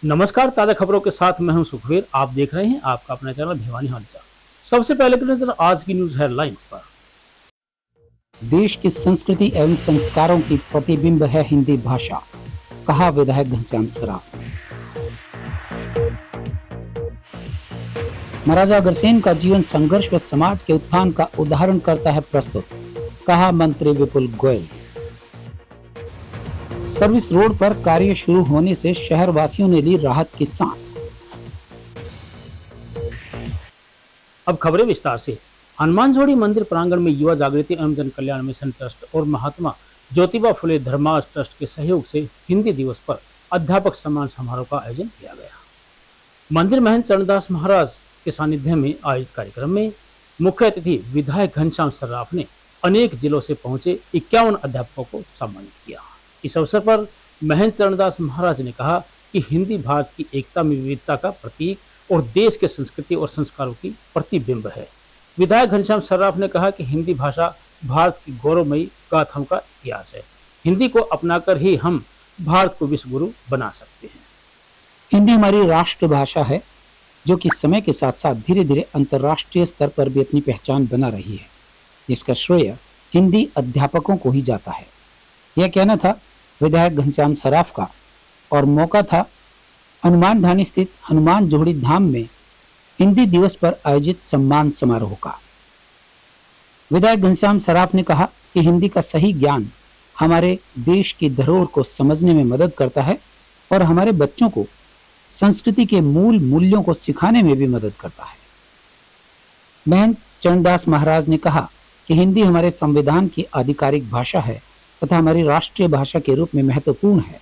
नमस्कार। ताजा खबरों के साथ मैं हूं सुखवीर। आप देख रहे हैं आपका अपना चैनल भिवानी हालचाल। सबसे पहले की नजर आज की न्यूज हेडलाइंस पर। देश की संस्कृति एवं संस्कारों की प्रतिबिंब है हिंदी भाषा, कहा विधायक घनश्याम सराफ। महाराजा अग्रसेन का जीवन संघर्ष व समाज के उत्थान का उदाहरण करता है प्रस्तुत, कहा मंत्री विपुल गोयल। सर्विस रोड पर कार्य शुरू होने से शहर वासियों ने ली राहत की सांस। अब खबरें विस्तार से। हनुमानझोड़ी मंदिर प्रांगण में युवा जागृति एवं जन कल्याण मिशन ट्रस्ट और महात्मा ज्योतिबा फुले धर्माज ट्रस्ट के सहयोग से हिंदी दिवस पर अध्यापक सम्मान समारोह का आयोजन किया गया। मंदिर महंत चरणदास महाराज के सानिध्य में आयोजित कार्यक्रम में मुख्य अतिथि विधायक घनश्याम सर्राफ ने अनेक जिलों से पहुंचे 51 अध्यापकों को सम्मानित किया। इस अवसर पर महंत चरणदास महाराज ने कहा कि हिंदी भारत की एकता में विविधता का प्रतीक और देश के संस्कृति और संस्कारों की प्रतिबिंब है। विधायक घनश्याम सर्राफ ने कहा कि हिंदी भाषा भारत की गौरवमयी गाथाओं का इतिहास है। हिंदी को अपनाकर ही हम भारत को विश्व गुरु बना सकते हैं। हिंदी हमारी राष्ट्रभाषा है, जो कि समय के साथ साथ धीरे धीरे अंतर्राष्ट्रीय स्तर पर भी अपनी पहचान बना रही है, जिसका श्रेय हिंदी अध्यापकों को ही जाता है। यह कहना था विधायक घनश्याम सराफ का और मौका था हनुमान ढाणी स्थित हनुमान जोड़ी धाम में हिंदी दिवस पर आयोजित सम्मान समारोह का। विधायक घनश्याम सराफ ने कहा कि हिंदी का सही ज्ञान हमारे देश की धरोहर को समझने में मदद करता है और हमारे बच्चों को संस्कृति के मूल मूल्यों को सिखाने में भी मदद करता है। महंत चरणदास महाराज ने कहा कि हिंदी हमारे संविधान की आधिकारिक भाषा है तथा हमारी राष्ट्रीय भाषा के रूप में महत्वपूर्ण है।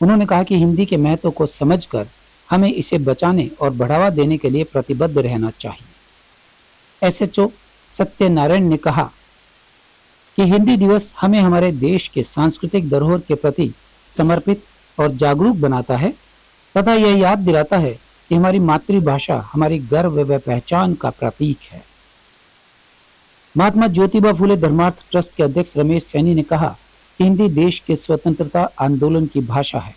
उन्होंने कहा कि हिंदी के महत्व को समझकर हमें इसे बचाने और बढ़ावा देने के लिए प्रतिबद्ध रहना चाहिए। एसएचओ सत्यनारायण ने कहा कि हिंदी दिवस हमें हमारे देश के सांस्कृतिक धरोहर के प्रति समर्पित और जागरूक बनाता है तथा यह याद दिलाता है कि हमारी मातृभाषा हमारी गर्व व पहचान का प्रतीक है। महात्मा ज्योतिबा फुले धर्मार्थ ट्रस्ट के अध्यक्ष रमेश सैनी ने कहा कि हिंदी देश के स्वतंत्रता आंदोलन की भाषा है।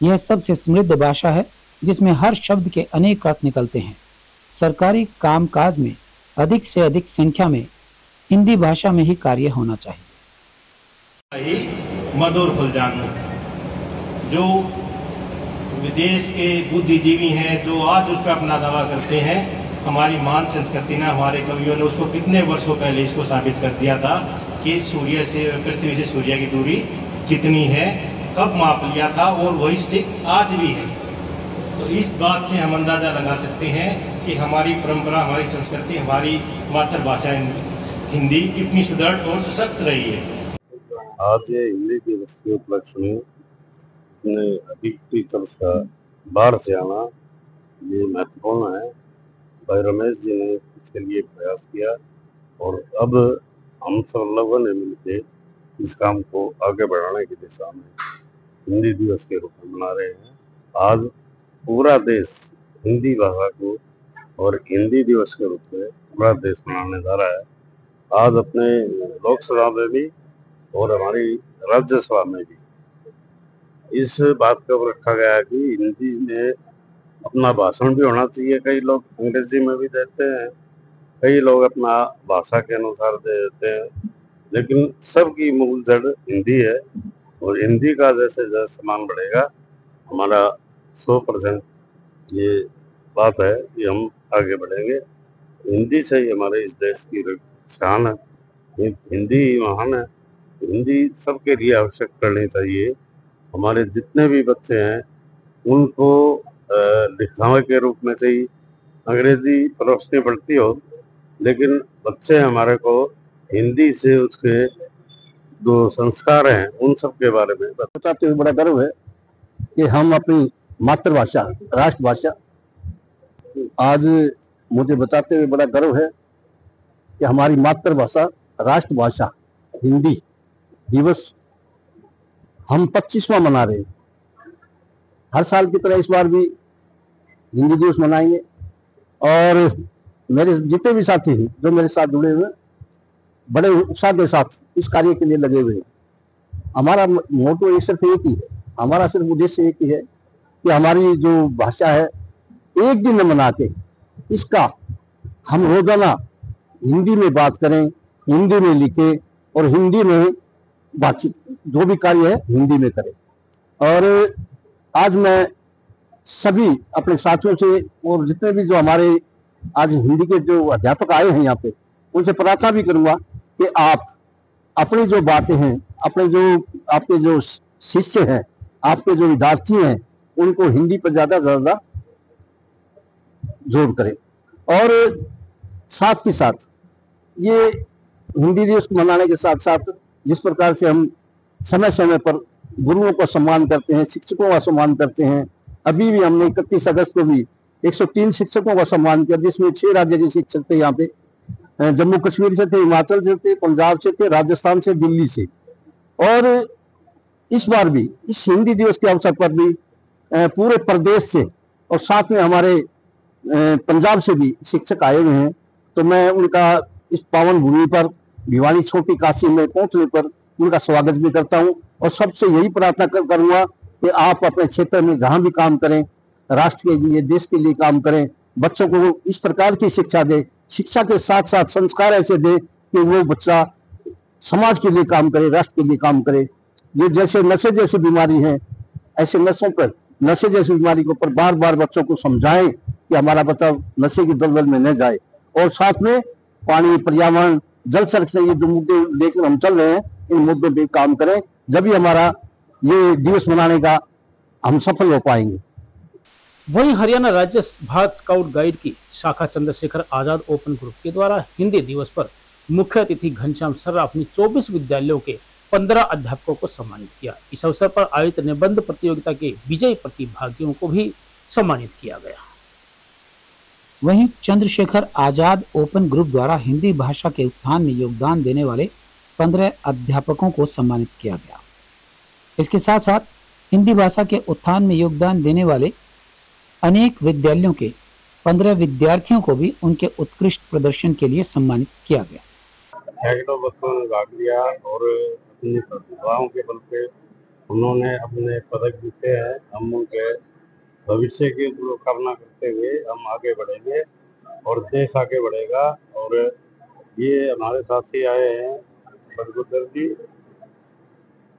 यह सबसे समृद्ध भाषा है जिसमें हर शब्द के अनेक अर्थ निकलते हैं। सरकारी कामकाज में अधिक से अधिक संख्या में हिंदी भाषा में ही कार्य होना चाहिए। मधुर फुलजानो जो विदेश के बुद्धिजीवी हैं, जो आज उस पर अपना दावा करते हैं, हमारी महान संस्कृति ने, हमारे कवियों ने उसको कितने वर्षों पहले इसको साबित कर दिया था कि सूर्य से, पृथ्वी से सूर्य की दूरी कितनी है, कब माप लिया था और वही स्थिति आज भी है। तो इस बात से हम अंदाजा लगा सकते हैं कि हमारी परंपरा, हमारी संस्कृति, हमारी मातृभाषा हिंदी कितनी सुदृढ़ और सशक्त रही है। आज हिंदी दिवस के उपलक्ष्य में अधिक टीचर्स का बाहर से आना ये महत्वपूर्ण है। भाई रमेश जी ने इसके लिए प्रयास किया और अब हम सब लोगों ने मिलकर इस काम को आगे बढ़ाने की दिशा में हिंदी दिवस के रूप में मना रहे हैं। आज पूरा देश हिंदी भाषा को और हिंदी दिवस के रूप में पूरा देश मनाने जा रहा है। आज अपने लोकसभा में भी और हमारी राज्यसभा में भी इस बात को रखा गया है कि हिंदी में अपना भाषण भी होना चाहिए। कई लोग अंग्रेजी में भी देते हैं, कई लोग अपना भाषा के अनुसार दे देते हैं, लेकिन सबकी मूल जड़ हिंदी है और हिंदी का जैसे जैसे सम्मान बढ़ेगा, हमारा 100% ये बात है कि हम आगे बढ़ेंगे। हिंदी से ही हमारे इस देश की शान है, हिंदी महान है। हिंदी सबके लिए आवश्यक करनी चाहिए। हमारे जितने भी बच्चे हैं उनको दिखावे के रूप में से ही अंग्रेजी परोसनी पड़ती हो, लेकिन बच्चे हमारे को हिंदी से उसके जो संस्कार हैं उन सब के बारे में बताते हुए बड़ा गर्व है कि हम अपनी मातृभाषा, राष्ट्रभाषा, आज मुझे बताते हुए बड़ा गर्व है कि हमारी मातृभाषा, राष्ट्रभाषा हिंदी दिवस हम 25वां मना रहे हैं। हर साल की तरह इस बार भी हिंदी दिवस मनाएंगे और मेरे जितने भी साथी हैं जो मेरे साथ जुड़े हुए बड़े उत्साह के साथ इस कार्य के लिए लगे हुए हैं। हमारा मोटो ये सिर्फ एक ही है, हमारा सिर्फ उद्देश्य एक ही है कि हमारी जो भाषा है एक दिन बना के इसका हम रोजाना हिंदी में बात करें, हिंदी में लिखें और हिंदी में बातचीत, जो भी कार्य है हिंदी में करें। और आज मैं सभी अपने साथियों से और जितने भी जो हमारे आज हिंदी के जो अध्यापक आए हैं यहाँ पे, उनसे प्रार्थना भी करूंगा कि आप अपनी जो बातें हैं, अपने जो आपके जो शिष्य हैं, आपके जो विद्यार्थी हैं, उनको हिंदी पर ज्यादा से ज्यादा जोर करें। और साथ के साथ ये हिंदी दिवस को मनाने के साथ साथ जिस प्रकार से हम समय समय पर गुरुओं का सम्मान करते हैं, शिक्षकों का सम्मान करते हैं, अभी भी हमने 31 अगस्त को भी 103 शिक्षकों का सम्मान किया, जिसमें 6 राज्य के शिक्षक थे। यहाँ पे जम्मू कश्मीर से थे, हिमाचल से थे, पंजाब से थे, राजस्थान से, दिल्ली से। और इस बार भी इस हिंदी दिवस के अवसर पर भी पूरे प्रदेश से और साथ में हमारे पंजाब से भी शिक्षक आए हुए हैं। तो मैं उनका इस पावन भूमि पर भिवानी छोटी काशी में पहुंचने पर उनका स्वागत भी करता हूं और सबसे यही प्रार्थना करूंगा कि आप अपने क्षेत्र में जहां भी काम करें, राष्ट्र के लिए, देश के लिए काम करें, बच्चों को इस प्रकार की शिक्षा दें, शिक्षा के साथ साथ संस्कार ऐसे दें कि वो बच्चा समाज के लिए काम करे, राष्ट्र के लिए काम करे। ये जैसे नशे जैसी बीमारी है, ऐसे नशे जैसी बीमारी के ऊपर बार बार बच्चों को समझाएं कि हमारा बच्चा नशे की दलदल में न जाए। और साथ में पानी, पर्यावरण, जल संरक्षण, ये जो मुद्दे लेकर हम चल रहे हैं, इन मुद्दों पर काम करें, जब भी हमारा ये दिवस मनाने का हम सफल हो पाएंगे। वहीं हरियाणा राज्य भारत स्काउट गाइड की शाखा चंद्रशेखर आजाद ओपन ग्रुप के द्वारा हिंदी दिवस पर मुख्य अतिथि घनश्याम सर्राफ ने 24 विद्यालयों के 15 अध्यापकों को सम्मानित किया। इस अवसर पर आयोजित निबंध प्रतियोगिता के विजयी प्रतिभागियों को भी सम्मानित किया गया। वहीं चंद्रशेखर आजाद ओपन ग्रुप द्वारा हिंदी भाषा के उत्थान में योगदान देने वाले 15 अध्यापकों को सम्मानित किया गया। इसके साथ साथ हिंदी भाषा के उत्थान में योगदान देने वाले अनेक विद्यालयों के 15 विद्यार्थियों को भी उनके उत्कृष्ट प्रदर्शन के लिए सम्मानित किया गया। सैकड़ों बच्चों ने भाग लिया और अपनी प्रतिभाओं के बल पे उन्होंने अपने पदक जीते हैं। हम उनके भविष्य की कामना करते हुए हम आगे बढ़ेंगे और देश आगे बढ़ेगा। और ये हमारे साथी आए हैं बदगुदर जी,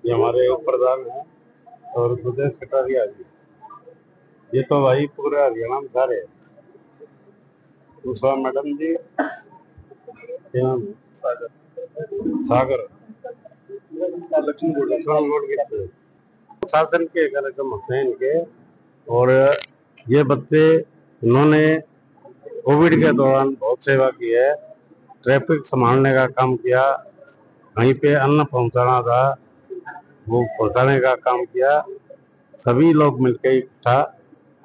ये हमारे उप प्रधान हैं, और सुदेश कटारिया जी, ये तो भाई पूरे हरियाणा में सारे हैं। उषा मैडम जी, सागर शासन के कार्यक्रम होते हैं इनके। और ये बच्चे, इन्होंने कोविड के दौरान बहुत सेवा की है, ट्रैफिक संभालने का काम किया, कहीं पे अन्न पहुंचाना था वो पहुंचाने का काम किया। सभी लोग मिलकर इकट्ठा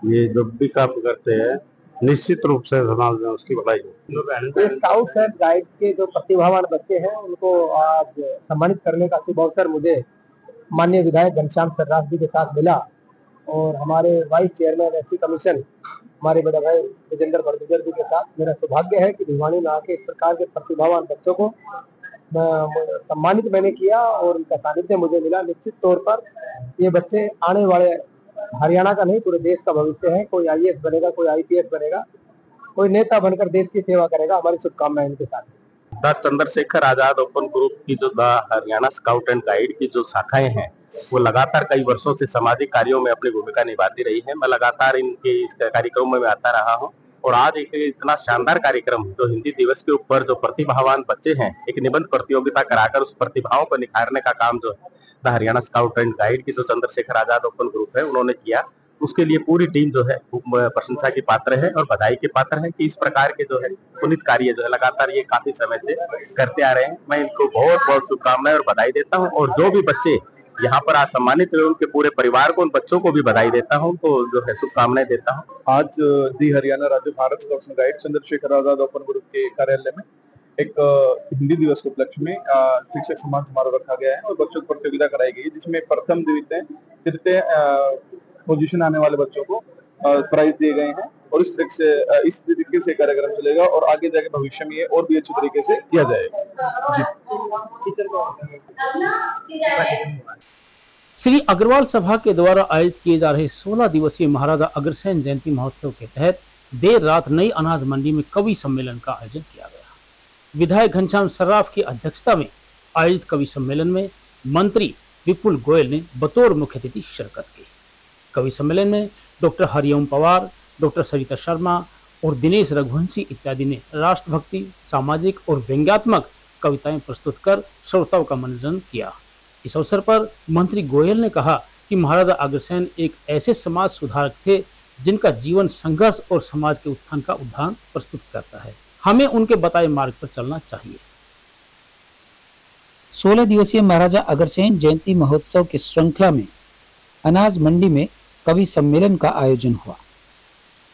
ये जब भी काम करते हैं, निश्चित रूप से समाज में उसकी बढ़ाई होती है। स्काउट्स एंड गाइड्स के जो प्रतिभावान बच्चे हैं उनको आज सम्मानित करने का शुभ अवसर मुझे माननीय विधायक घनश्याम सर्राफ जी के साथ मिला। और हमारे वाइस चेयरमैन एससी कमीशन हमारे बड़े भाई विजेंद्र बड़गुजर जी के साथ मेरा सौभाग्य है कि भिवानी में आके इस प्रकार के प्रतिभावान बच्चों को सम्मानित मैंने किया और उनका सानिध्य मुझे मिला। निश्चित तौर पर ये बच्चे आने वाले हरियाणा का नहीं पूरे देश का भविष्य है। कोई आईएएस बनेगा, कोई आईपीएस बनेगा, कोई नेता बनकर देश की सेवा करेगा। हमारी शुभकामनाएं इनके साथ। The Chandrashekhar Azad open group की जो the Haryana scout and guide की जो शाखाएं हैं, वो लगातार कई वर्षों से सामाजिक कार्यों में अपनी भूमिका निभाती रही है। मैं लगातार इनके इस कार्यक्रमों में आता रहा हूं और आज एक इतना शानदार कार्यक्रम जो हिंदी दिवस के ऊपर जो प्रतिभावान बच्चे हैं, एक निबंध प्रतियोगिता कराकर उस प्रतिभाओं को निखारने का काम जो the Haryana scout and guide की जो चंद्रशेखर आजाद ओपन ग्रुप है उन्होंने किया, उसके लिए पूरी टीम जो है प्रशंसा की पात्र है और बधाई के पात्र है कि इस प्रकार के जो है पुनीत कार्य जो है लगातार ये काफी समय से करते आ रहे हैं। मैं इनको बहुत बहुत शुभकामनाएं और बधाई देता हूं और जो भी बच्चे यहाँ पर आज सम्मानित हुए उनके पूरे परिवार को, उन बच्चों को भी बधाई देता हूं, तो जो है शुभकामनाएं देता हूं। आज दी हरियाणा राज्य Bharat scouts and guide Chandrashekhar Azad open group के कार्यालय में एक हिंदी दिवस के उपलक्ष्य में शिक्षक सम्मान समारोह रखा गया है और बच्चों को प्रतियोगिता कराई गई है, जिसमें प्रथम, द्वितीय, तृतीय पोजीशन आने वाले बच्चों को प्राइज दिए गए हैं। और इस तरीके से कार्यक्रम चलेगा और आगे जाके भविष्य में ये और भी अच्छे तरीके से किया जाएगा। जी। श्री अग्रवाल सभा के द्वारा आयोजित किए जा रहे 16 दिवसीय महाराजा अग्रसेन जयंती महोत्सव के तहत देर रात नई अनाज मंडी में कवि सम्मेलन का आयोजन किया गया। विधायक घनश्याम सर्राफ की अध्यक्षता में आयोजित कवि सम्मेलन में मंत्री विपुल गोयल ने बतौर मुख्य अतिथि शिरकत की। कवि सम्मेलन में डॉक्टर हरिओम पवार, डॉक्टर सरिता शर्मा और दिनेश रघुवंशी इत्यादि ने राष्ट्रभक्ति, सामाजिक और व्यंग्यात्मक कविताएं प्रस्तुत कर श्रोताओं का मनोरंजन किया। इस अवसर पर मंत्री गोयल ने कहा कि महाराजा अग्रसेन एक ऐसे समाज सुधारक थे जिनका जीवन संघर्ष और समाज के उत्थान का उदाहरण प्रस्तुत करता है। हमें उनके बताए मार्ग पर चलना चाहिए। 16 दिवसीय महाराजा अग्रसेन जयंती महोत्सव की श्रृंखला में अनाज मंडी में कवि सम्मेलन का आयोजन हुआ।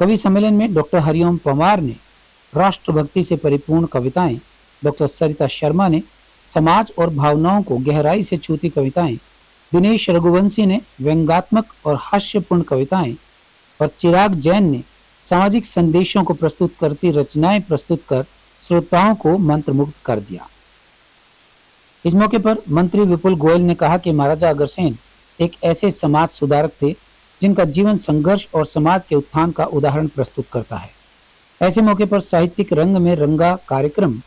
कवि सम्मेलन में डॉक्टर हरिओम पवार ने राष्ट्रभक्ति से परिपूर्ण कविताएं, डॉक्टर सरिता शर्मा ने समाज और भावनाओं को गहराई से छूती कविताएं, दिनेश रघुवंशी ने व्यंग्यात्मक और हास्यपूर्ण कविताएं और चिराग जैन ने सामाजिक संदेशों को प्रस्तुत करती रचनाएं प्रस्तुत कर श्रोताओं को मंत्रमुग्ध कर दिया। इस मौके पर मंत्री विपुल गोयल ने कहा कि महाराजा अग्रसेन एक ऐसे समाज सुधारक थे जिनका जीवन संघर्ष और समाज के उत्थान का उदाहरण प्रस्तुत करता है। ऐसे मौके पर साहित्यिक रंग में रंगा कार्यक्रम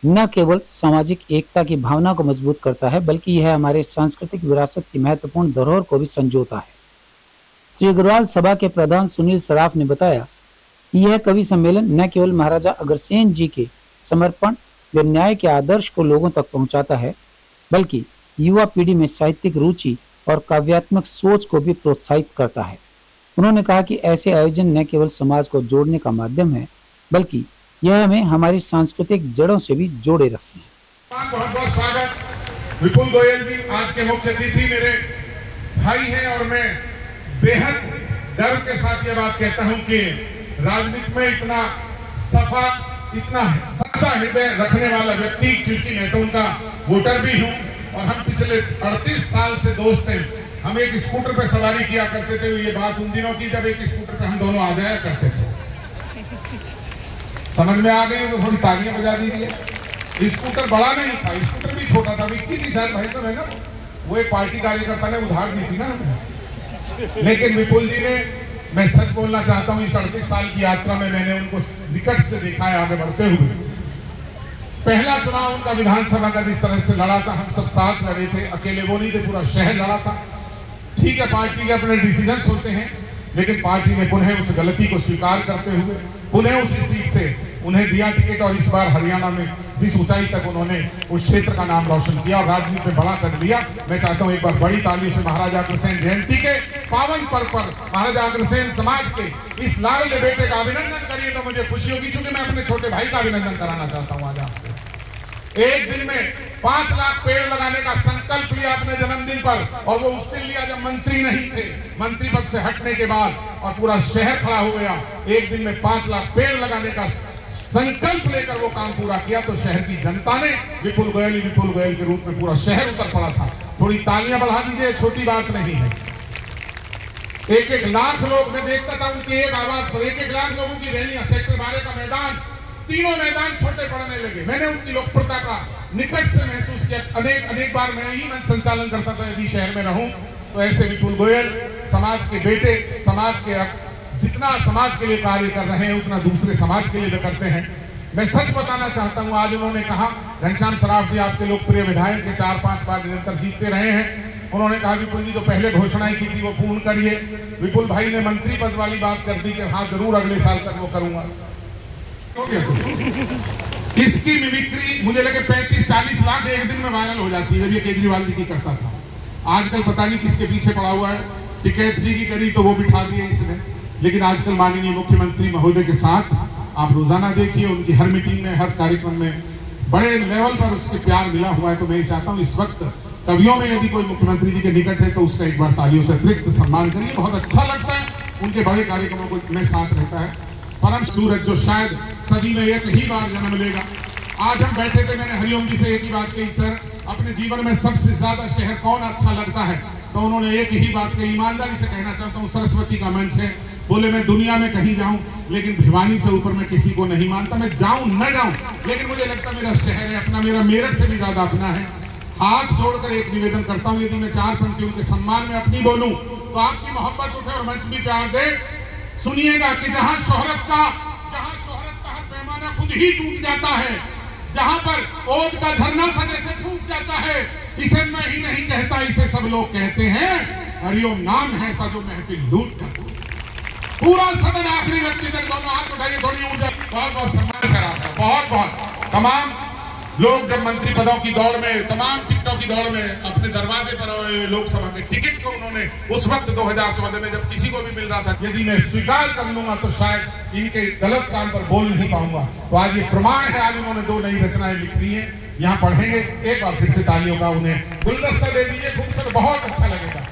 न केवल सामाजिक एकता की भावना को मजबूत करता है, बल्कि यह हमारे सांस्कृतिक विरासत की महत्वपूर्ण धरोहर को भी संजोता है। श्री अग्रवाल सभा के प्रधान सुनील सराफ ने बताया कि यह कवि सम्मेलन न केवल महाराजा अग्रसेन जी के समर्पण व न्याय के आदर्श को लोगों तक पहुंचाता है, बल्कि युवा पीढ़ी में साहित्यिक रुचि और काव्यात्मक सोच को भी प्रोत्साहित करता है। उन्होंने कहा कि ऐसे आयोजन न केवल समाज को जोड़ने का माध्यम है, बल्कि यह हमें हमारी सांस्कृतिक जड़ों से भी जोड़े रखते हैं। बहुत बहुत स्वागत। विपुल गोयल जी आज के मुख्य अतिथि मेरे भाई हैं और मैं बेहद गर्व के साथ ये बात कहता हूं कि राजनीति में इतना सफा, इतना सच्चा हृदय रखने वाला व्यक्ति, क्योंकि मैं तो उनका वोटर भी हूं और हम पिछले 38 साल से दोस्त हैं। हम एक स्कूटर पे सवारी किया करते थे। ये बात उन दिनों की जब एक स्कूटर पे हम दोनों आ जाया करते थे। समझ में आ गई तो थोड़ी तालियां बजा दीजिए। स्कूटर बड़ा नहीं था, स्कूटर भी छोटा था। विक्की जी शायद भाई साहब है ना, वो एक पार्टी कार्यकर्ता ने उधार दी थी ना। लेकिन विपुल जी ने, मैं सच बोलना चाहता हूँ, इस 38 साल की यात्रा में मैंने उनको निकट से देखा है आगे बढ़ते हुए। पहला चुनाव उनका विधानसभा का जिस तरह से लड़ा था, हम सब साथ लड़े थे, अकेले वो नहीं थे, पूरा शहर लड़ा था। ठीक है, पार्टी के अपने डिसीजंस होते हैं, लेकिन पार्टी ने पुनः उस गलती को स्वीकार करते हुए पुनः उसी सीट से उन्हें दिया टिकट और इस बार हरियाणा में जिस ऊंचाई तक उन्होंने उस क्षेत्र का नाम रोशन किया और राजनीति में बड़ा कर लिया। मैं चाहता हूं एक बार बड़ी तालियों से महाराजा अग्रसेन जयंती के पावन पर्व पर महाराजा अग्रसेन समाज के इस लाडले बेटे का अभिनंदन करिए तो मुझे खुशी होगी, क्योंकि मैं अपने छोटे भाई का अभिनंदन कराना चाहता हूं। आज आपसे एक दिन में 5 लाख पेड़ लगाने का संकल्प लिया अपने जन्मदिन पर, और वो उस दिन लिया जब मंत्री नहीं थे। मंत्री पद से हटने के बाद और पूरा शहर खड़ा हो गया। एक दिन में 5 लाख पेड़ लगाने का संकल्प लेकर वो काम पूरा किया, तो शहर की जनता ने विपुल गोयल के रूप में पूरा शहर उतर पड़ा था। थोड़ी तालियां बढ़ा दीजिए, छोटी बात नहीं है। 1-1 लाख लोग, मैं देखता था उनकी एक आवाज पर 1-1 लाख लोगों की रैलियां, सेक्टर 12 का मैदान, तीनों मैदान छोटे पड़ने लगे। मैंने उनकी लोकप्रियता का निकट से महसूस किया। अनेक बार मैं ही मंच संचालन करता था यदि शहर में रहूं, तो ऐसे विपुल गोयल समाज के बेटे, समाज के जितना समाज के लिए कार्य कर रहे हैं उतना दूसरे समाज के लिए भी करते हैं। मैं सच बताना चाहता हूं, आज उन्होंने कहा, घनश्याम सर्राफ जी आपके लोकप्रिय विधायक के 4-5 बार निरंतर जीतते रहे हैं। उन्होंने कहा विपुल जी जो पहले घोषणाएं की थी वो पूर्ण करिए। विपुल भाई ने मंत्री पद वाली बात कर दी कि हाँ जरूर अगले साल तक वो करूंगा। इसकी मिमिक्री मुझे लगे 35-40 लाख एक दिन में वायरल हो जाती है, जब ये केजरीवाल जी की करता था। आजकल पता नहीं किसके पीछे पड़ा हुआ है। टिकैत जी की करी तो वो बिठा दिए इसने, लेकिन आजकल माननीय मुख्यमंत्री महोदय के साथ आप रोजाना देखिए, उनकी हर मीटिंग में, हर कार्यक्रम में बड़े लेवल पर उसके प्यार मिला हुआ है। तो मैं चाहता हूँ इस वक्त कवियों में यदि कोई मुख्यमंत्री जी के निकट है तो उसका एक बार तालियों से अतिरिक्त सम्मान करिए। बहुत अच्छा लगता है उनके बड़े कार्यक्रमों को में साथ रहता है। परम सूरज जो शायद सदी में एक ही बार जन्म लेगा। आज हम बैठे थे, मैंने हरिओम जी से एक ही बात कही, सर अपने जीवन में सबसे ज्यादा शहर कौन अच्छा लगता है? तो उन्होंने एक ही बात कही, ईमानदारी से कहना चाहता हूँ, सरस्वती का मंच है। बोले मैं दुनिया में कहीं जाऊं लेकिन भिवानी से ऊपर मैं किसी को नहीं मानता। मैं जाऊं न जाऊं, लेकिन मुझे लगता मेरा शहर है अपना, मेरा मेरठ से भी ज्यादा अपना है। हाथ जोड़कर एक निवेदन करता हूं, यदि मैं 4 पंक्तियों के सम्मान में अपनी बोलूं तो आपकी मोहब्बत उठे और मंच भी प्यार दे। सुनिएगा कि जहां शोहरत का हर पैमाना खुद ही टूट जाता है, जहां पर ओज का झरना सा जैसे फूट जाता है, इसे मैं ही नहीं कहता, इसे सब लोग कहते हैं, हरिओम नाम है ऐसा जो महफिल लूट कर। पूरा सदन आखिरी व्यक्ति तक दोनों हाथ उठाइए, थोड़ी ऊर्जा। बहुत बहुत सम्मान से रहा, बहुत बहुत तमाम लोग जब मंत्री पदों की दौड़ में, तमाम टिकटों की दौड़ में अपने दरवाजे पर आए हुए लोकसभा के टिकट को उन्होंने उस वक्त 2014 में जब किसी को भी मिल रहा था, यदि मैं स्वीकार कर लूंगा तो शायद इनके गलत काम पर बोल नहीं पाऊंगा। तो आज ये प्रमाण है, आज उन्होंने 2 नई रचनाएं लिख दी है, यहाँ पढ़ेंगे। एक बार फिर से तालियों का उन्हें गुलदस्ता दे दीजिए, खूबसूरत, बहुत अच्छा लगेगा।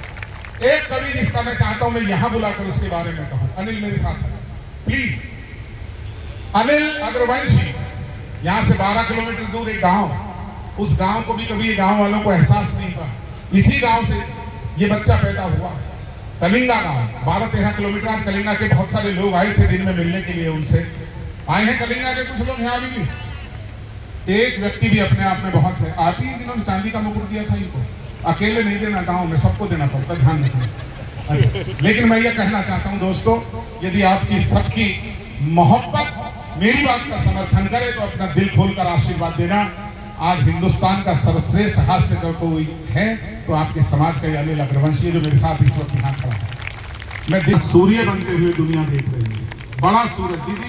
एक कवि जिसका मैं चाहता हूं मैं यहाँ बुलाकर उसके बारे में कहूं, अनिल मेरे साथ प्लीज। अनिल अग्रवंशी, यहाँ से 12 किलोमीटर दूर एक गांव, उस गांव को भी कभी गांव वालों को एहसास नहीं हुआ, इसी गांव से ये बच्चा पैदा हुआ। कलिंगा गांव 12-13 किलोमीटर। आज कलिंगा के बहुत सारे लोग आए थे दिन में मिलने के लिए, उनसे आए हैं कलिंगा के कुछ लोग यहाँ अभी भी। एक व्यक्ति भी अपने आप में बहुत है। आज ही दिनों में चांदी का मुकुट दिया था इनको, अकेले नहीं देना, गांव में सबको देना पड़ता, ध्यान रखना। अच्छा, लेकिन मैं ये कहना चाहता हूं दोस्तों, यदि आपकी सबकी मोहब्बत मेरी बात का समर्थन करे तो अपना दिल खोलकर आशीर्वाद देना। आज हिंदुस्तान का सर्वश्रेष्ठ हास्य का कोई है तो आपके समाज का अनिल अग्रवंशी जो मेरे साथ इस वक्त यहाँ खड़ा है। मैं सूर्य बनते हुए दुनिया देख रही हूँ, बड़ा सूरज। दीदी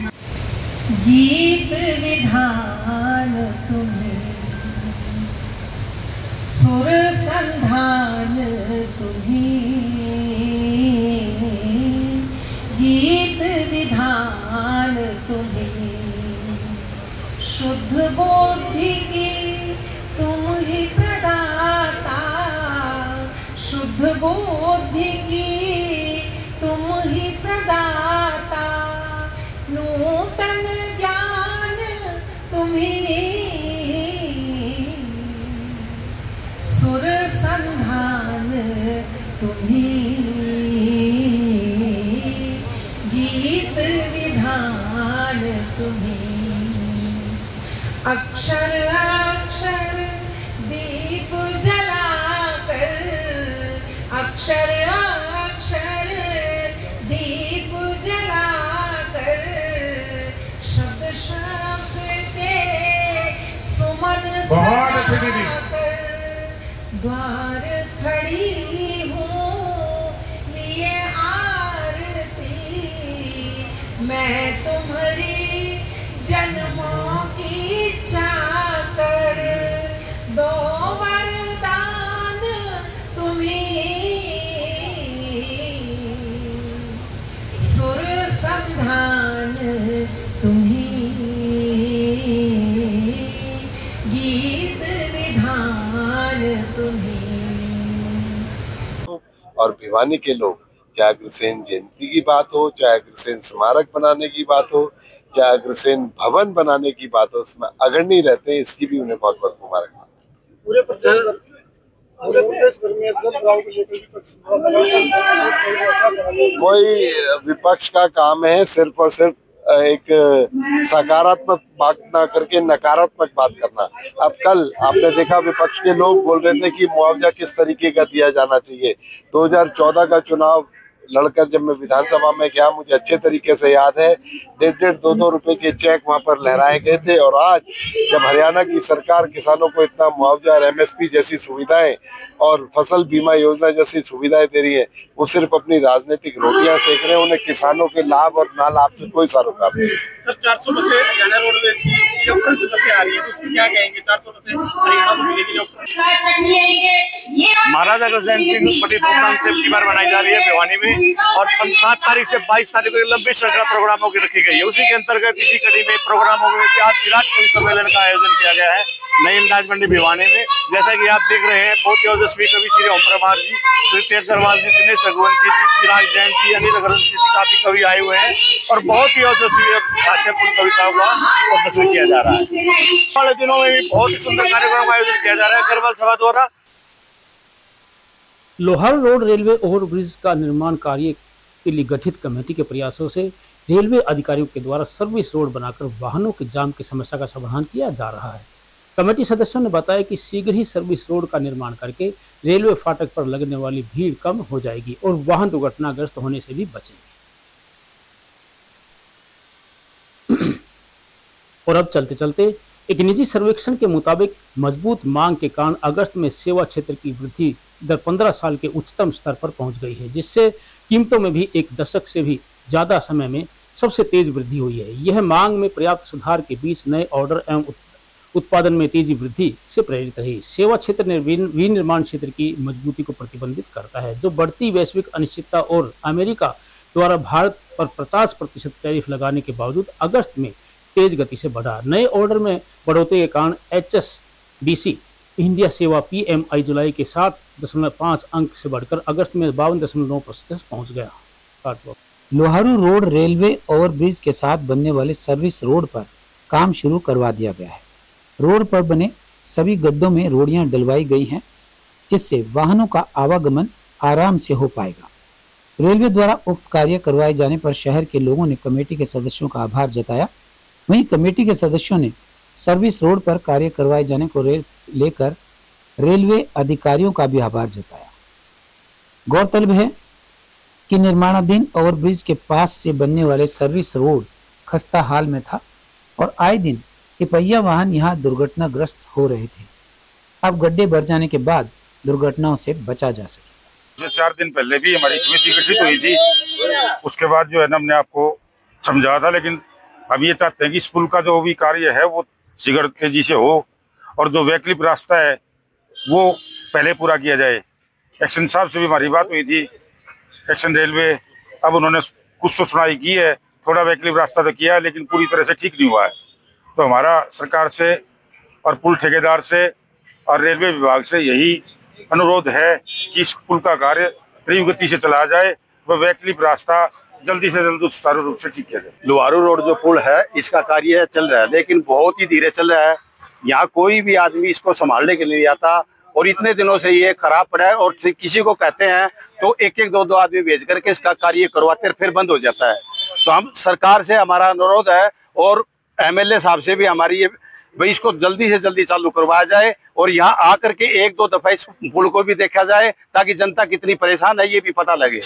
गीत विधान तुम्हें, सुर संधान तुम्हें, गीत विधान तुम्हें, शुद्ध बुद्धि की तुम ही प्रदाता, शुद्ध बुद्धि की तुम ही प्रदाता, नूतन ज्ञान तुम्ही, सुर संधान तुम्ही, गीत विधान तुम्ही, अक्षर अक्षर दीप जलाकर, अक्षर अक्षर दीप जलाकर, शब्द शब्द के सुमन सजाकर, द्वार खड़ी हूँ लिए आरती, मैं तुम्हारी जन्मों की चाकर, दो वरदान तुम्ही, सुर संधान तुम्ही, गीत विधान तुम्ही। और भिवानी के लोग, चाहे अग्रसेन जयंती की बात हो, चाहे अग्रसेन स्मारक बनाने की बात हो, चाहे अग्रसेन भवन बनाने की बात हो, उसमें अग्रणी रहते हैं, इसकी भी उन्हें बहुत बहुत मुबारकबाद। कोई विपक्ष का काम है सिर्फ और सिर्फ एक सकारात्मक बात ना करके नकारात्मक बात करना। अब कल आपने देखा विपक्ष के लोग बोल रहे थे कि मुआवजा किस तरीके का दिया जाना चाहिए। 2014 का चुनाव लड़कर जब मैं विधानसभा में गया, मुझे अच्छे तरीके से याद है, 1.5 2 रुपए के चेक वहां पर लहराए गए थे। और आज जब हरियाणा की सरकार किसानों को इतना मुआवजा और MSP जैसी सुविधाएं और फसल बीमा योजना जैसी सुविधाएं दे रही है, वो सिर्फ अपनी राजनीतिक रोटियां सेक रहे हैं। उन्हें किसानों के लाभ और ना लाभ से कोई सरोकार नहीं। सर 400 बसें हरियाणा रोडवेज की जो बसें आ रही है, उसमें क्या कहेंगे? 400 बसें हरियाणा को मिलेगी। महाराजा अग्रसेन की बड़ी धूमधाम से त्योहार मनाई जा रही है भिवानी में, और 7 तारीख से 22 तारीख को लंबी श्रृंखला प्रोग्रामों की रखी गई है। उसी के अंतर्गत इसी कड़ी में प्रोग्रामों में आज विराट कवि सम्मेलन का आयोजन किया गया है नई अंदाज मंडी भिवानी में। जैसा कि आप देख रहे हैं, बहुत ही ओजस्वी कवि श्री ओम प्रभार जी, श्री अग्रवाल जी, दिनेश रघुवंशी जी, चिराग जैन जी, अनिल अग्रवंशी जी, काफी कवि आए हुए हैं और बहुत ही ओजस्वी हास्यपूर्ण कविताओं का प्रदर्शन किया जा रहा है। वाले दिनों में भी बहुत ही सुंदर कार्यक्रम का आयोजन किया जा रहा है अग्रवाल सभा द्वारा। लोहार रोड रेलवे ओवरब्रिज का निर्माण कार्य के लिए गठित कमेटी के प्रयासों से रेलवे अधिकारियों के द्वारा सर्विस रोड बनाकर वाहनों के जाम की समस्या का समाधान किया जा रहा है। कमेटी सदस्यों ने बताया कि शीघ्र ही सर्विस रोड का निर्माण करके रेलवे फाटक पर लगने वाली भीड़ कम हो जाएगी और वाहन दुर्घटनाग्रस्त होने से भी बचेंगे। और अब चलते चलते एक निजी सर्वेक्षण के मुताबिक मजबूत मांग के कारण अगस्त में सेवा क्षेत्र की वृद्धि दर 15 साल के उच्चतम स्तर पर पहुंच गई है, जिससे कीमतों में भी एक दशक से भी ज्यादा समय में सबसे तेज वृद्धि हुई है। यह मांग में पर्याप्त सुधार के बीच नए ऑर्डर एवं उत्पादन में तेजी वृद्धि से प्रेरित रही। सेवा क्षेत्र विनिर्माण क्षेत्र की मजबूती को प्रतिबंधित करता है, जो बढ़ती वैश्विक अनिश्चितता और अमेरिका द्वारा भारत पर 50% टैरिफ लगाने के बावजूद अगस्त में तेज गति से बढ़ा। नए ऑर्डर में बढ़ोतरी के कारण HSBC इंडिया सेवा PMI जुलाई के 7.5 अंक से बढ़कर अगस्त में 52.9% पहुंच गया। लोहारू रोड रेलवे ओवरब्रिज के साथ बनने वाले सर्विस रोड पर काम शुरू करवा दिया गया है। रोड पर बने सभी गड्ढों में रोड़ियां डलवाई गई हैं, जिससे वाहनों का आवागमन आराम से हो पाएगा। रेलवे द्वारा उक्त कार्य करवाए जाने पर शहर के लोगों ने कमेटी के सदस्यों का आभार जताया। वहीं कमेटी के सदस्यों ने सर्विस रोड पर कार्य करवाए जाने को लेकर रेलवे अधिकारियों का भी आभार जताया। गौरतलब है कि निर्माणाधीन ओवरब्रिज के पास से बनने वाले सर्विस रोड खस्ता हाल में था और आए दिन तिपहिया वाहन यहाँ दुर्घटनाग्रस्त हो रहे थे। अब गड्ढे भर जाने के बाद दुर्घटनाओं से बचा जा सके। जो 4 दिन पहले भी हमारी समिति गठित हुई थी, उसके बाद जो है ना हमने आपको समझाया था, लेकिन हम ये चाहते हैं कि इस पुल का जो भी कार्य है वो शीघ्र तेजी से हो और जो वैकल्पिक रास्ता है वो पहले पूरा किया जाए। एक्शन साहब से भी हमारी बात हुई थी, एक्शन रेलवे, अब उन्होंने कुछ तो सुनाई की है, थोड़ा वैकल्पिक रास्ता तो किया है लेकिन पूरी तरह से ठीक नहीं हुआ है। तो हमारा सरकार से और पुल ठेकेदार से और रेलवे विभाग से यही अनुरोध है कि इस पुल का कार्य तीव्र गति से चलाया जाए, वह वैकल्पिक रास्ता जल्दी से जल्दी सुचारू रूप से ठीक किया जाए। लोहारू रोड जो पुल है इसका कार्य चल रहा है, लेकिन बहुत ही धीरे चल रहा है। यहाँ कोई भी आदमी इसको संभालने के लिए नहीं आता और इतने दिनों से ये खराब पड़ा है और किसी को कहते हैं तो एक एक दो आदमी भेज करके इसका कार्य करवाते हैं, फिर बंद हो जाता है। तो हम सरकार से हमारा अनुरोध है और MLA साहब से भी हमारी ये भाई इसको जल्दी से जल्दी चालू करवाया जाए और यहाँ आकर के 1-2 दफा इस पुल को भी देखा जाए ताकि जनता कितनी परेशान है ये भी पता लगे।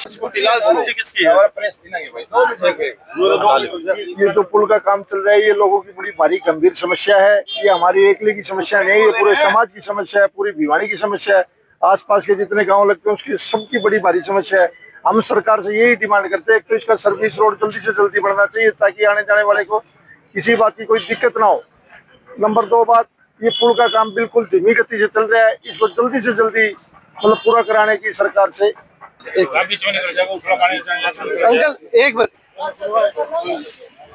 ये जो पुल का काम चल रहा है ये लोगों की बड़ी भारी गंभीर समस्या है। ये हमारी एकले की समस्या नहीं, ये पूरे समाज की समस्या है, पूरी भिवानी की समस्या है। आसपास के जितने गाँव लगते हैं उसकी सबकी बड़ी भारी समस्या है। हम सरकार से यही डिमांड करते हैं, एक तो इसका सर्विस रोड जल्दी से जल्दी बढ़ना चाहिए ताकि आने जाने वाले को किसी बात की कोई दिक्कत ना हो। नंबर 2 बात, ये पुल का काम बिल्कुल धीमी गति से चल रहा है, इसको जल्दी से जल्दी मतलब पूरा कराने की सरकार से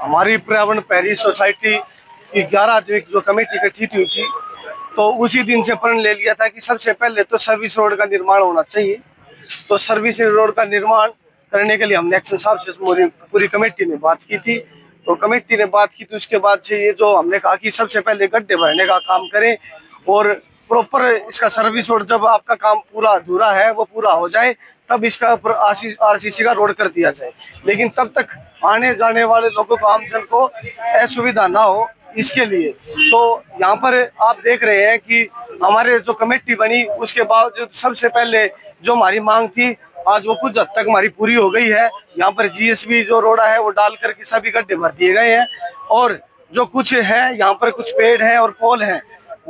हमारी पर्यावरण पैरिस सोसाइटी की 11 आदमी जो कमेटी गठित हुई थी, तो उसी दिन से प्रण ले लिया था कि सबसे पहले तो सर्विस रोड का निर्माण होना चाहिए। तो सर्विस रोड का निर्माण करने के लिए हमने एक्शन साहब से पूरी कमेटी ने बात की थी। तो कमेटी ने बात की तो उसके बाद से ये जो हमने कहा कि सबसे पहले गड्ढे भरने का काम करें और प्रॉपर इसका सर्विस रोड जब आपका काम पूरा अधूरा है वो पूरा हो जाए तब इसका RCC का रोड कर दिया जाए। लेकिन तब तक आने जाने वाले लोगों को, आमजन को असुविधा ना हो इसके लिए। तो यहाँ पर आप देख रहे हैं कि हमारे जो कमेटी बनी उसके बावजूद सबसे पहले जो हमारी मांग थी आज वो कुछ हद तक हमारी पूरी हो गई है। यहाँ पर GSB जो रोड़ा है वो डाल करके सभी गड्ढे भर दिए गए हैं और जो कुछ है यहाँ पर कुछ पेड़ हैं और पोल हैं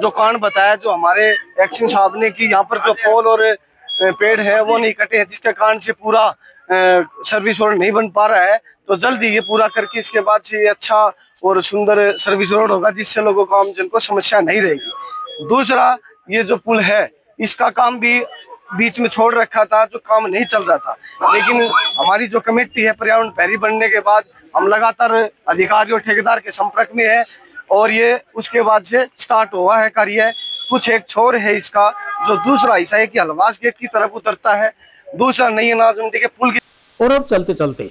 जो कारण बताया जो हमारे एक्शन साहब ने कि यहाँ पर जो पोल और पेड़ है वो नहीं कटे हैं, जिसके कारण से पूरा सर्विस रोड नहीं बन पा रहा है। तो जल्दी ये पूरा करके इसके बाद से अच्छा और सुंदर सर्विस रोड होगा जिससे लोगों को, आमजन को समस्या नहीं रहेगी। दूसरा, ये जो पुल है इसका काम भी बीच में छोड़ रखा था, जो काम नहीं चल रहा था। लेकिन हमारी जो कमेटी है पर्यावरण पैरी बनने के बाद हम लगातार अधिकारी और ठेकेदार के संपर्क में है और ये उसके बाद से स्टार्ट हुआ है कार्य। कुछ एक छोर है इसका जो दूसरा हिस्सा है कि हलवास गेट की तरफ उतरता है, दूसरा नई अनाज मंडी के पुल की। और अब चलते चलते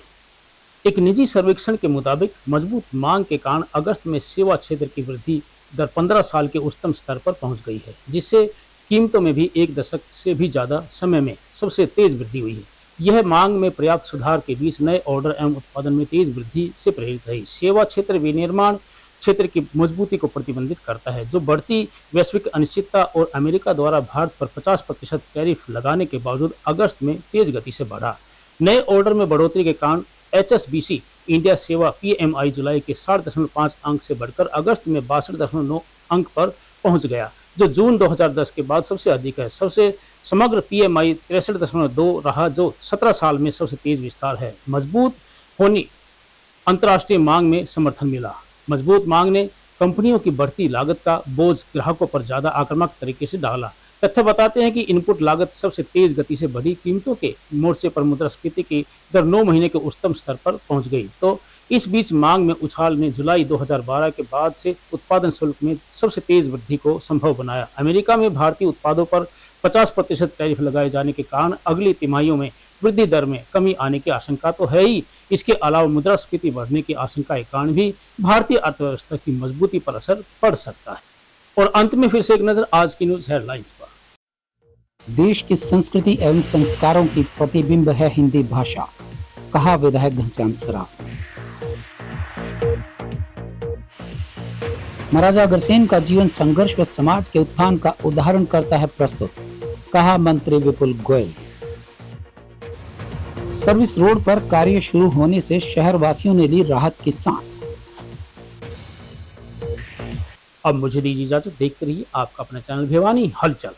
एक निजी सर्वेक्षण के मुताबिक मजबूत मांग के कारण अगस्त में सेवा क्षेत्र की वृद्धि दर 15 साल के उच्चतम स्तर पर पहुंच गई है, जिससे कीमतों में भी एक दशक से भी ज्यादा समय में सबसे तेज वृद्धि हुई है। यह मांग में पर्याप्त सुधार के बीच नए ऑर्डर एवं उत्पादन में तेज वृद्धि से प्रेरित रही। सेवा क्षेत्र विनिर्माण क्षेत्र की मजबूती को प्रतिबंधित करता है, जो बढ़ती वैश्विक अनिश्चितता और अमेरिका द्वारा भारत पर 50% टैरिफ लगाने के बावजूद अगस्त में तेज गति से बढ़ा। नए ऑर्डर में बढ़ोतरी के कारण HSBC इंडिया सेवा PMI जुलाई के 60.5 अंक से बढ़कर अगस्त में 62.9 अंक पर पहुंच गया, जो जून 2010 के बाद सबसे अधिक है। सबसे समग्र PMI 63.2 रहा, जो 17 साल में सबसे तेज विस्तार है। मजबूत होनी अंतर्राष्ट्रीय मांग में समर्थन मिला। मजबूत मांग ने कंपनियों की बढ़ती लागत का बोझ ग्राहकों पर ज्यादा आक्रामक तरीके से डाला। तथ्य बताते हैं कि इनपुट लागत सबसे तेज गति से बढ़ी। कीमतों के मोर्चे पर मुद्रास्फीति की दर 9 महीने के उच्चतम स्तर पर पहुंच गई। तो इस बीच मांग में उछाल ने जुलाई 2012 के बाद से उत्पादन शुल्क में सबसे तेज वृद्धि को संभव बनाया। अमेरिका में भारतीय उत्पादों पर 50% टैरिफ लगाए जाने के कारण अगली तिमाहियों में वृद्धि दर में कमी आने की आशंका तो है ही। इसके अलावा मुद्रास्फीति बढ़ने की आशंका के कारण भी भारतीय अर्थव्यवस्था की मजबूती पर असर पड़ सकता है। और अंत में फिर से एक नजर आज की न्यूज हेडलाइंस पर। देश की संस्कृति एवं संस्कारों की प्रतिबिंब है हिंदी भाषा, कहा विधायक घनश्याम सराफ। महाराजा अग्रसेन का जीवन संघर्ष व समाज के उत्थान का उदाहरण करता है प्रस्तुत, कहा मंत्री विपुल गोयल। सर्विस रोड पर कार्य शुरू होने से शहर वासियों ने ली राहत की सांस। अब मुझे दीजिए इजाजत। देखते रहिए आपका अपना चैनल भिवानी हलचल।